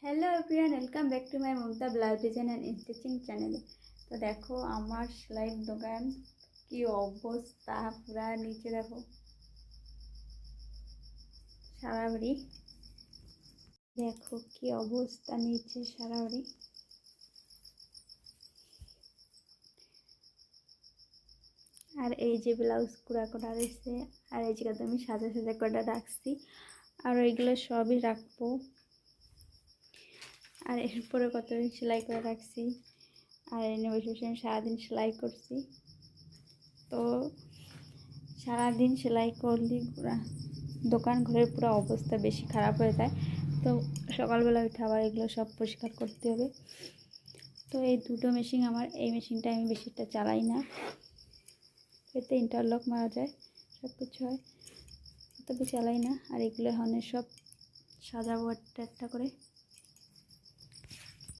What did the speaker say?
Hello everyone, welcome back to my Mamata blouse design and stitching চ্যানেলে। তো দেখো আমার সেলাইয়ের দোকান কি অবস্থা, পুরা নিচে দেখো সারা বাড়ি। দেখো কি অবস্থা, নিচে সারা বাড়ি। আর এই যে ব্লাউজ কুড়া করা রয়েছে, আর এই জায়গাতে আমি সাজা সাজা করে রাখছি, আর ওইগুলো সবই রাখবো। আর এরপরে কত সেলাই করে রাখছি, আর এনে বসে বসে আমি সারাদিন সেলাই করছি। তো সারাদিন সেলাই করলে পুরা দোকান ঘরের পুরো অবস্থা বেশি খারাপ হয়ে যায়। তো সকালবেলা উঠে আবার এগুলো সব পরিষ্কার করতে হবে। তো এই দুটো মেশিন আমার, এই মেশিনটা আমি বেশিটা চালাই না, এতে ইন্টারলক মারা যায়, সব কিছু হয়, তবে চালাই না। আর এগুলো হনে সব সাজাবো একটা একটা করে।